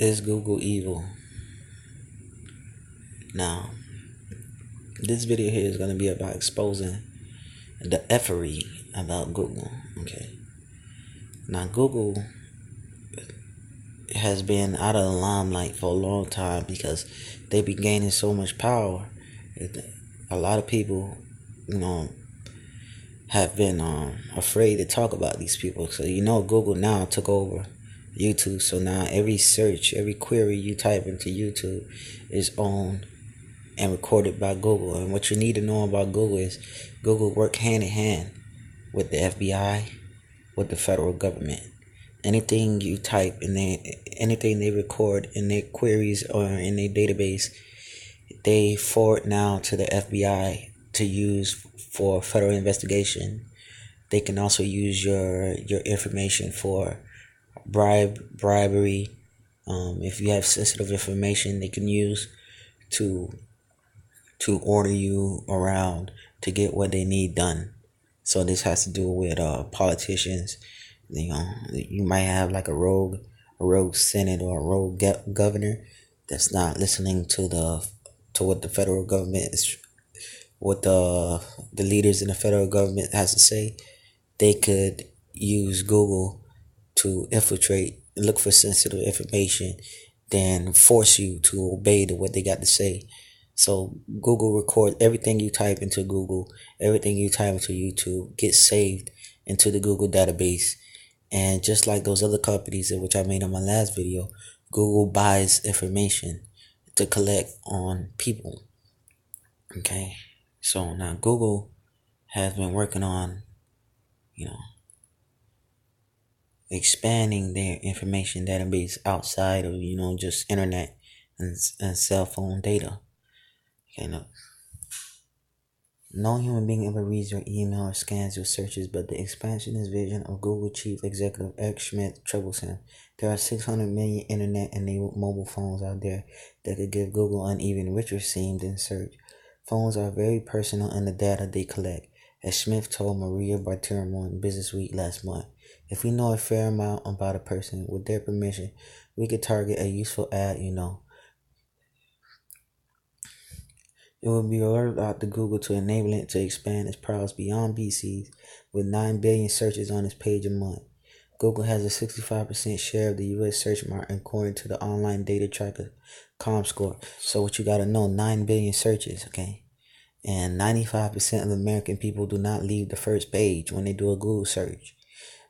Is Google evil? Now, this video here is going to be about exposing the effery about Google. Okay. Now, Google has been out of the limelight for a long time because they be gaining so much power. A lot of people, you know, have been afraid to talk about these people. So Google now took over YouTube. So now every search, every query you type into YouTube is owned and recorded by Google. And what you need to know about Google is Google work hand in hand with the FBI, with the federal government. Anything you type in anything they record in their queries or in their database, they forward now to the FBI to use for federal investigation. They can also use your information for bribery. If you have sensitive information, they can use to order you around to get what they need done. So this has to do with politicians. You might have like a rogue senate or a rogue governor that's not listening to what the federal government is, what the leaders in the federal government has to say. They could use Google to infiltrate, look for sensitive information, then force you to obey what they got to say. So Google records everything you type into Google, everything you type into YouTube gets saved into the Google database. And just like those other companies, which I made on my last video, Google buys information to collect on people. Okay, so now Google has been working on, expanding their information database outside of, just internet and cell phone data. Okay, no human being ever reads your email or scans your searches, but the expansionist vision of Google Chief Executive Eric Schmidt troubles him. There are 600 million internet-enabled mobile phones out there that could give Google an even richer seam than search. Phones are very personal in the data they collect, as Schmidt told Maria Bartiromo in Businessweek last month. If we know a fair amount about a person, with their permission, we could target a useful ad, It will be alerted out to Google to enable it to expand its prowess beyond PCs with 9 billion searches on its page a month. Google has a 65% share of the U.S. search market according to the online data tracker ComScore. So what you got to know, 9 billion searches, okay? And 95% of American people do not leave the first page when they do a Google search.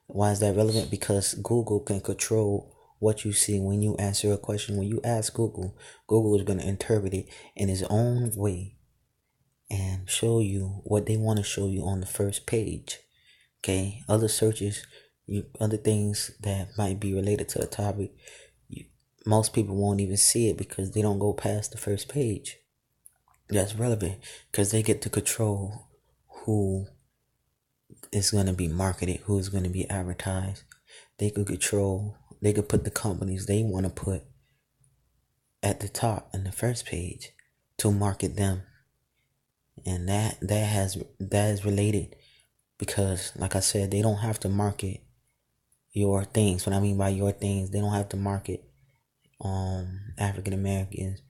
Why is that relevant? Because Google can control what you see when you answer a question. When you ask Google, Google is going to interpret it in its own way and show you what they want to show you on the first page. Okay, other searches, other things that might be related to a topic, most people won't even see it because they don't go past the first page. That's relevant because they get to control who is going to be marketed, who's going to be advertised. They could put the companies they want to put at the top in the first page to market them. And that is related because, like I said, they don't have to market your things. What I mean by your things, they don't have to market African Americans,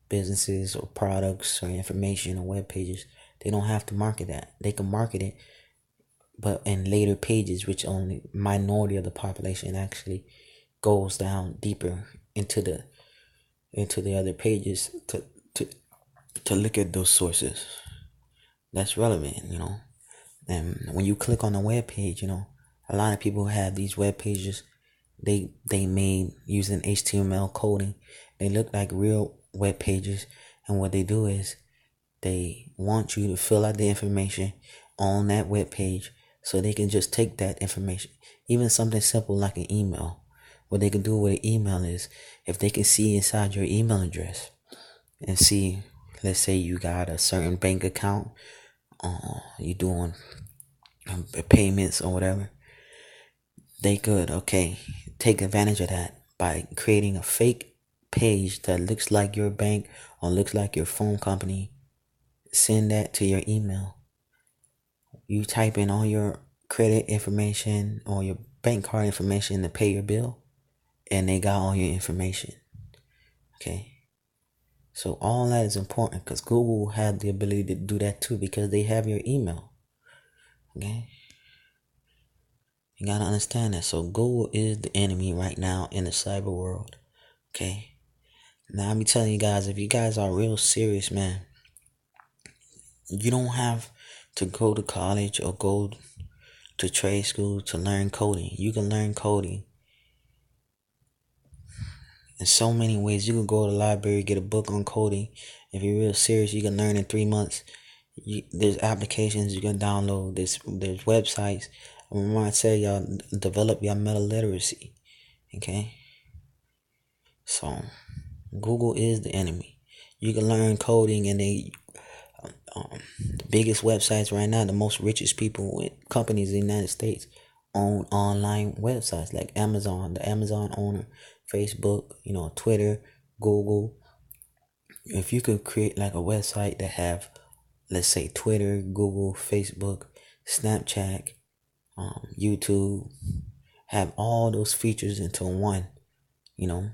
businesses or products or information or web pages. They don't have to market that. They can market it, but in later pages, which only minority of the population actually goes down deeper into the other pages to look at those sources. That's relevant, And when you click on a web page, a lot of people have these web pages they made using HTML coding. They look like real web pages, and what they do is they want you to fill out the information on that web page so they can just take that information. Even something simple like an email. What they can do with an email is, if they can see inside your email address and see, let's say you got a certain bank account, you doing payments or whatever, they could, take advantage of that by creating a fake page that looks like your bank or looks like your phone company. Send that to your email. You type in all your credit information or your bank card information to pay your bill, and they got all your information. Okay. So all that is important because Google had the ability to do that too because they have your email. Okay. You gotta understand that. So Google is the enemy right now in the cyber world. Okay. Now I'm telling you guys, if you guys are real serious, man, you don't have to go to college or go to trade school to learn coding. You can learn coding in so many ways. You can go to the library, get a book on coding. If you're real serious, you can learn in 3 months. There's applications you can download. There's websites. Remember I said y'all develop your mental literacy. Okay, so Google is the enemy. You can learn coding, and the biggest websites right now, the most richest people with companies in the United States own online websites like Amazon, the Amazon owner, Facebook, Twitter, Google. If you could create like a website that have, let's say, Twitter, Google, Facebook, Snapchat, YouTube, have all those features into one, you know,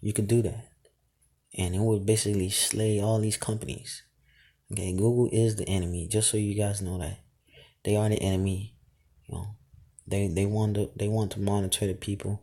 you could do that. And it would basically slay all these companies. Okay, Google is the enemy, just so you guys know that. They are the enemy. You know, they want to monitor the people.